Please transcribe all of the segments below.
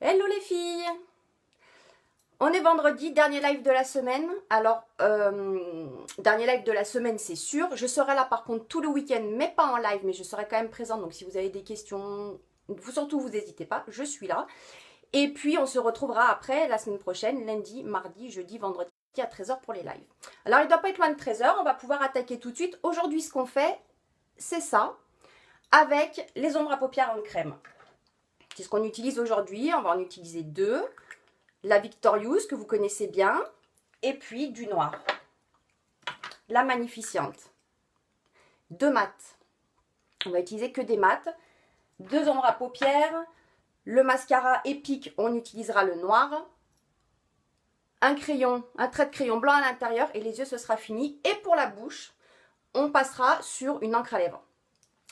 Hello les filles! On est vendredi, dernier live de la semaine. Alors, dernier live de la semaine, c'est sûr. Je serai là par contre tout le week-end, mais pas en live, mais je serai quand même présente. Donc si vous avez des questions, surtout vous n'hésitez pas, je suis là. Et puis on se retrouvera après la semaine prochaine, lundi, mardi, jeudi, vendredi à 13h pour les lives. Alors il ne doit pas être loin de 13h, on va pouvoir attaquer tout de suite. Aujourd'hui, ce qu'on fait, c'est ça, avec les ombres à paupières en crème. C'est ce qu'on utilise aujourd'hui, on va en utiliser deux. La Victorious, que vous connaissez bien, et puis du noir. La Magnificente. Deux mats. On va utiliser que des mats. Deux ombres à paupières. Le mascara épique, on utilisera le noir. Un crayon, un trait de crayon blanc à l'intérieur et les yeux, ce sera fini. Et pour la bouche, on passera sur une encre à lèvres.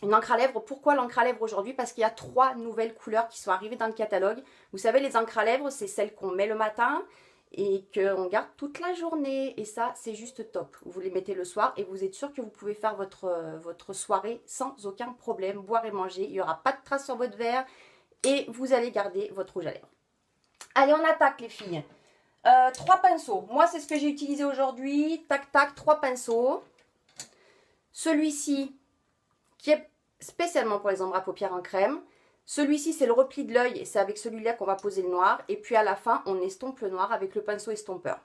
Une encre à lèvres, pourquoi l'encre à lèvres aujourd'hui? Parce qu'il y a 3 nouvelles couleurs qui sont arrivées dans le catalogue. Vous savez, les encres à lèvres, c'est celles qu'on met le matin et qu'on garde toute la journée. Et ça, c'est juste top. Vous les mettez le soir et vous êtes sûr que vous pouvez faire votre soirée sans aucun problème. Boire et manger, il n'y aura pas de traces sur votre verre et vous allez garder votre rouge à lèvres. Allez, on attaque les filles. 3 pinceaux. Moi, c'est ce que j'ai utilisé aujourd'hui. Tac, tac, 3 pinceaux. Celui-ci, qui est spécialement pour les ombres à paupières en crème. Celui-ci, c'est le repli de l'œil et c'est avec celui-là qu'on va poser le noir. Et puis à la fin, on estompe le noir avec le pinceau estompeur.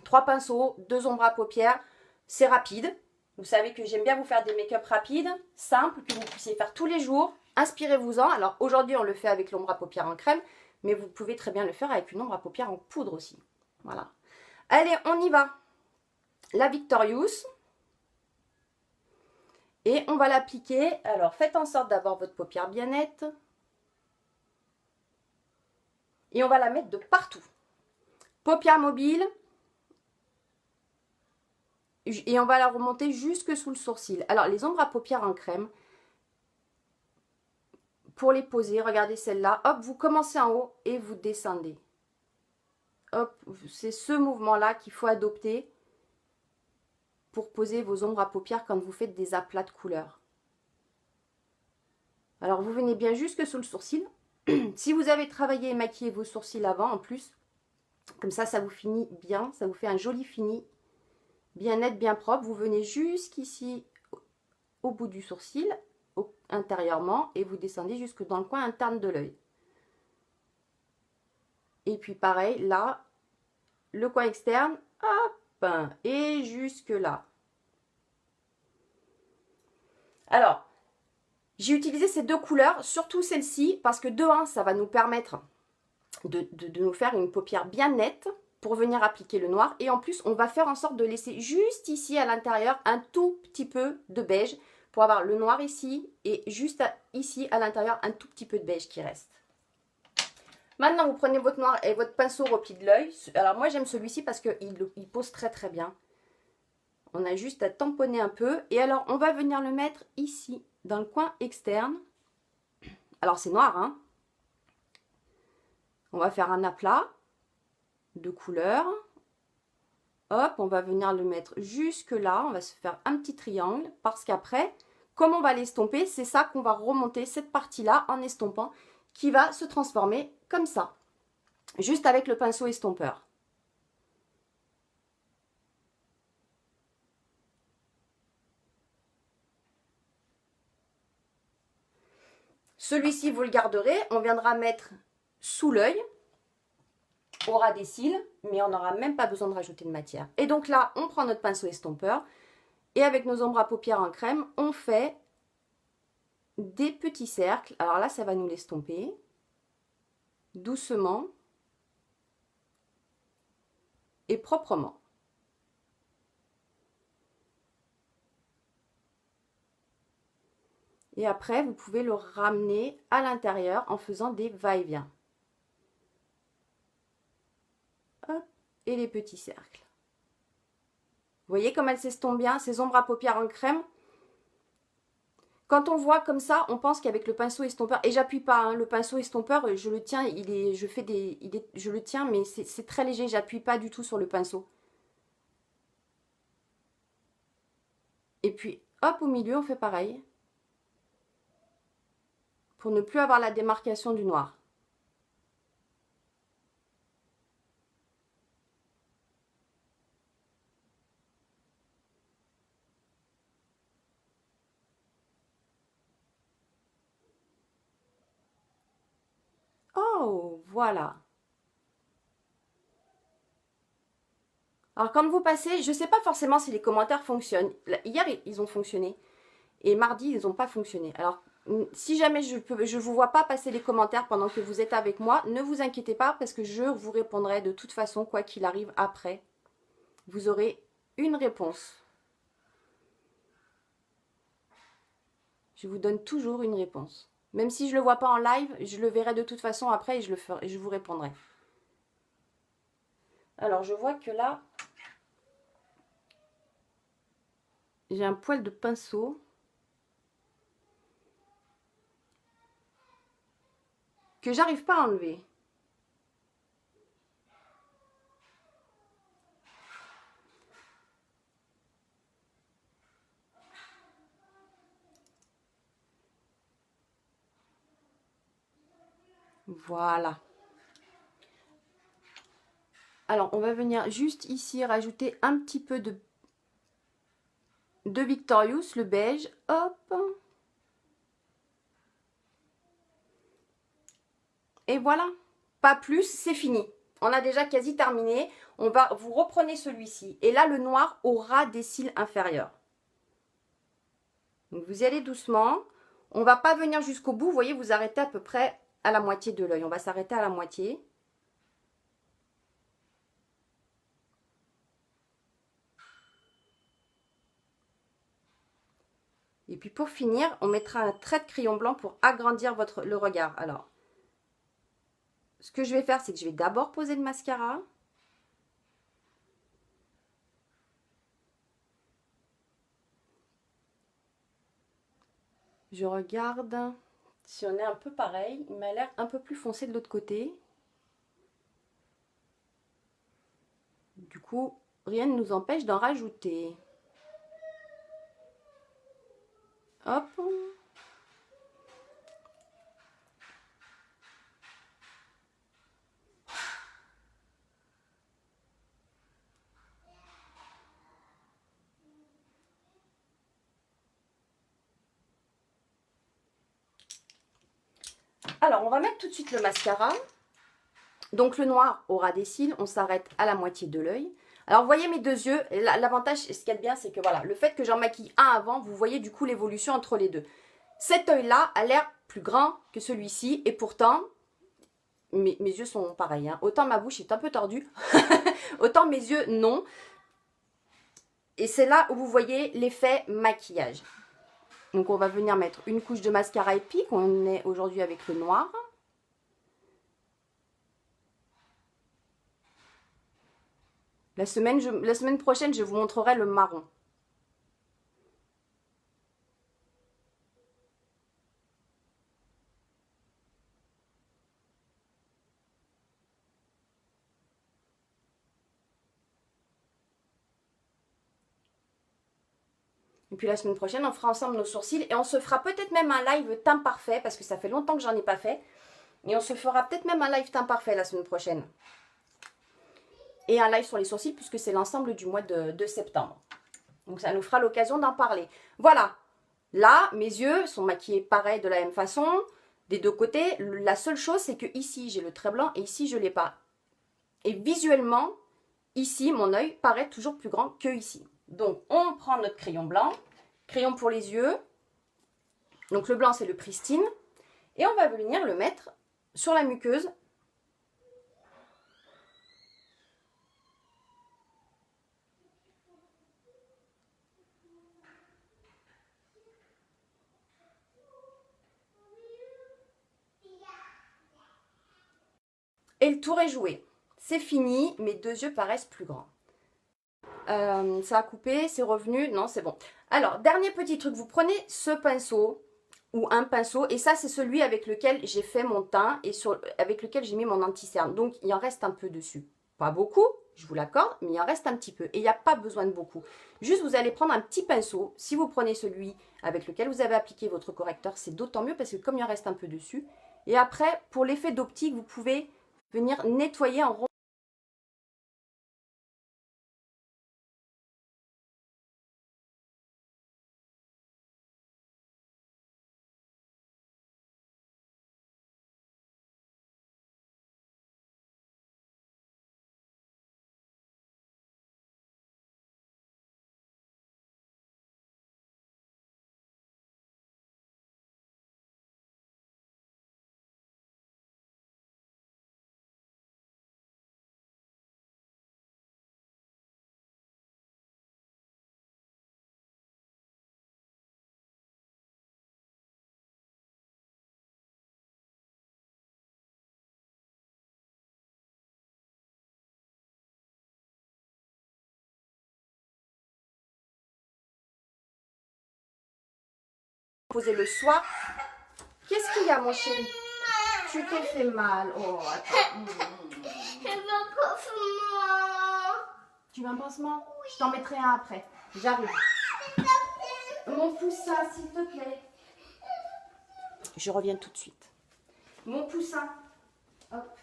3 pinceaux, 2 ombres à paupières, c'est rapide. Vous savez que j'aime bien vous faire des make-up rapides, simples, que vous puissiez faire tous les jours. Inspirez-vous-en. Alors aujourd'hui, on le fait avec l'ombre à paupières en crème, mais vous pouvez très bien le faire avec une ombre à paupières en poudre aussi. Voilà. Allez, on y va. La Victorious. Et on va l'appliquer. Alors, faites en sorte d'avoir votre paupière bien nette. Et on va la mettre de partout. Paupière mobile. Et on va la remonter jusque sous le sourcil. Alors, les ombres à paupières en crème, pour les poser, regardez celle-là. Hop, vous commencez en haut et vous descendez. Hop, c'est ce mouvement-là qu'il faut adopter pour poser vos ombres à paupières quand vous faites des aplats de couleurs. Alors, vous venez bien jusque sous le sourcil. Si vous avez travaillé et maquillé vos sourcils avant, en plus, comme ça vous finit bien, ça vous fait un joli fini, bien net, bien propre. Vous venez jusqu'ici, au bout du sourcil, intérieurement, et vous descendez jusque dans le coin interne de l'œil. Et puis pareil, là, le coin externe, hop, et jusque là. Alors, j'ai utilisé ces deux couleurs, surtout celle-ci, parce que de 1, ça va nous permettre de nous faire une paupière bien nette pour venir appliquer le noir. Et en plus, on va faire en sorte de laisser juste ici à l'intérieur un tout petit peu de beige pour avoir le noir ici et juste ici à l'intérieur un tout petit peu de beige qui reste. Maintenant, vous prenez votre noir et votre pinceau repli de l'œil. Alors moi, j'aime celui-ci parce qu'il pose très très bien. On a juste à tamponner un peu. Et alors, on va venir le mettre ici, dans le coin externe. Alors, c'est noir, hein. On va faire un aplat de couleur. Hop, on va venir le mettre jusque là. On va se faire un petit triangle parce qu'après, comme on va l'estomper, c'est ça qu'on va remonter cette partie-là en estompant qui va se transformer comme ça. Juste avec le pinceau estompeur. Celui-ci, vous le garderez. On viendra mettre sous l'œil, au ras des cils, mais on n'aura même pas besoin de rajouter de matière. Et donc là, on prend notre pinceau estompeur et avec nos ombres à paupières en crème, on fait des petits cercles. Alors là, ça va nous l'estomper doucement et proprement. Et après, vous pouvez le ramener à l'intérieur en faisant des va-et-vient. Et les petits cercles. Vous voyez comme elles s'estompent bien, ces ombres à paupières en crème. Quand on voit comme ça, on pense qu'avec le pinceau estompeur, et j'appuie pas, hein, le pinceau estompeur, je le tiens, je le tiens, mais c'est très léger, j'appuie pas du tout sur le pinceau. Et puis, hop, au milieu, on fait pareil. Pour ne plus avoir la démarcation du noir. Oh, voilà. Alors, quand vous passez, je ne sais pas forcément si les commentaires fonctionnent. Hier, ils ont fonctionné. Et mardi, ils n'ont pas fonctionné. Alors, si jamais je ne vous vois pas passer les commentaires pendant que vous êtes avec moi, ne vous inquiétez pas parce que je vous répondrai de toute façon, quoi qu'il arrive après. Vous aurez une réponse. Je vous donne toujours une réponse. Même si je ne le vois pas en live, je le verrai de toute façon après et je vous répondrai. Alors, je vois que là, j'ai un poil de pinceau. Que j'arrive pas à enlever. Voilà. Alors, on va venir juste ici rajouter un petit peu de Victorious, le beige. Hop. Et voilà. Pas plus, c'est fini. On a déjà quasi terminé. Vous reprenez celui-ci. Et là, le noir aura des cils inférieurs. Donc, vous y allez doucement. On ne va pas venir jusqu'au bout. Vous voyez, vous arrêtez à peu près à la moitié de l'œil. On va s'arrêter à la moitié. Et puis pour finir, on mettra un trait de crayon blanc pour agrandir le regard. Alors, ce que je vais faire, c'est que je vais d'abord poser le mascara. Je regarde si on est un peu pareil. Il m'a l'air un peu plus foncé de l'autre côté. Du coup, rien ne nous empêche d'en rajouter. Hop. Alors, on va mettre tout de suite le mascara. Donc, le noir aura des cils. On s'arrête à la moitié de l'œil. Alors, vous voyez mes deux yeux. L'avantage, ce qu'il y a de bien, c'est que voilà, le fait que j'en maquille un avant, vous voyez du coup l'évolution entre les deux. Cet œil-là a l'air plus grand que celui-ci. Et pourtant, mes yeux sont pareils. Hein. Autant ma bouche est un peu tordue, autant mes yeux, non. Et c'est là où vous voyez l'effet maquillage. Donc, on va venir mettre une couche de mascara épique. On est aujourd'hui avec le noir. La semaine prochaine, je vous montrerai le marron. Et puis la semaine prochaine, on fera ensemble nos sourcils. Et on se fera peut-être même un live teint parfait, parce que ça fait longtemps que j'en ai pas fait. Et on se fera peut-être même un live teint parfait la semaine prochaine. Et un live sur les sourcils, puisque c'est l'ensemble du mois de septembre. Donc ça nous fera l'occasion d'en parler. Voilà. Là, mes yeux sont maquillés pareil de la même façon. Des deux côtés. La seule chose, c'est que ici, j'ai le trait blanc et ici, je ne l'ai pas. Et visuellement, ici, mon œil paraît toujours plus grand que ici. Donc, on prend notre crayon blanc. Crayon pour les yeux. Donc, le blanc, c'est le Pristine. Et on va venir le mettre sur la muqueuse. Et le tour est joué. C'est fini, mes deux yeux paraissent plus grands. Ça a coupé, c'est revenu, non c'est bon. Alors, dernier petit truc, vous prenez ce pinceau ou un pinceau et ça c'est celui avec lequel j'ai fait mon teint et avec lequel j'ai mis mon anti-cerne. Donc il en reste un peu dessus. Pas beaucoup, je vous l'accorde, mais il en reste un petit peu et il n'y a pas besoin de beaucoup. Juste vous allez prendre un petit pinceau, si vous prenez celui avec lequel vous avez appliqué votre correcteur, c'est d'autant mieux parce que comme il en reste un peu dessus. Et après, pour l'effet d'optique, vous pouvez venir nettoyer en rond. poser le soir. Qu'est-ce qu'il y a, mon chéri? Tu t'es fait mal. Oh, attends. Tu veux un pansement? Je t'en mettrai un après. J'arrive. Mon poussin, s'il te plaît. Je reviens tout de suite. Mon poussin. Hop.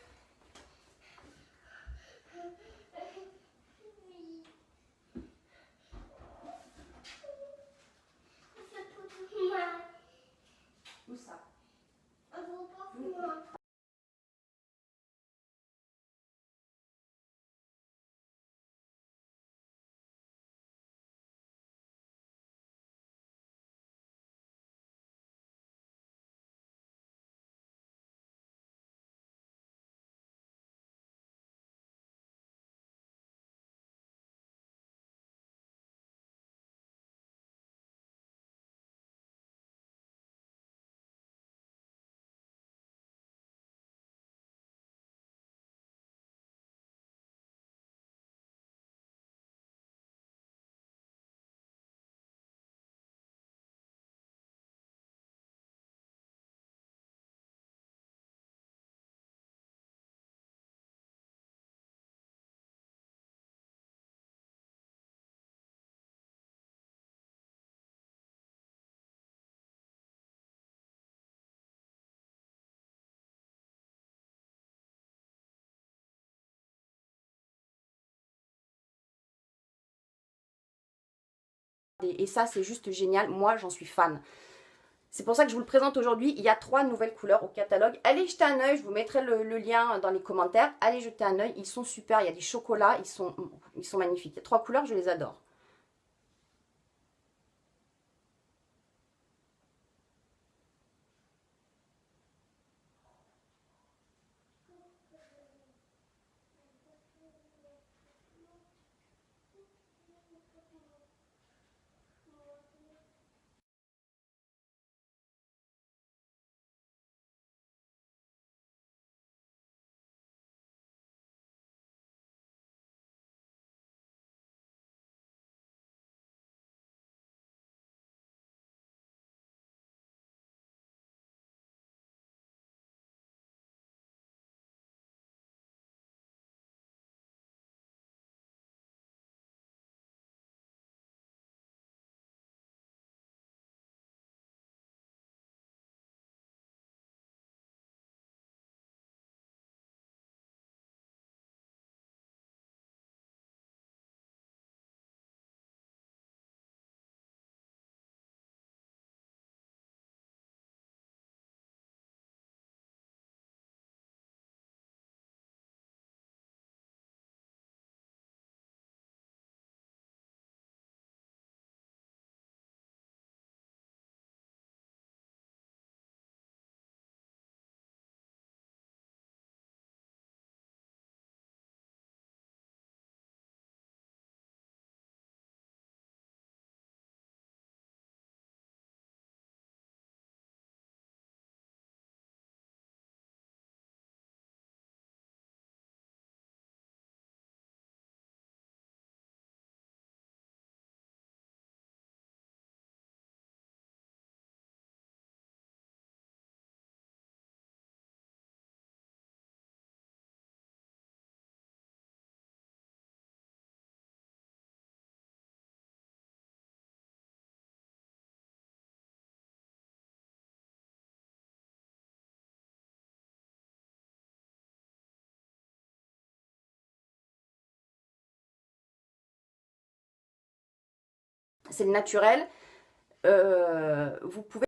Où ça? Et ça, c'est juste génial. Moi, j'en suis fan. C'est pour ça que je vous le présente aujourd'hui. Il y a 3 nouvelles couleurs au catalogue. Allez jeter un œil, je vous mettrai le lien dans les commentaires. Allez jeter un œil, ils sont super. Il y a des chocolats, ils sont magnifiques. Il y a 3 couleurs, je les adore. C'est le naturel. Vous pouvez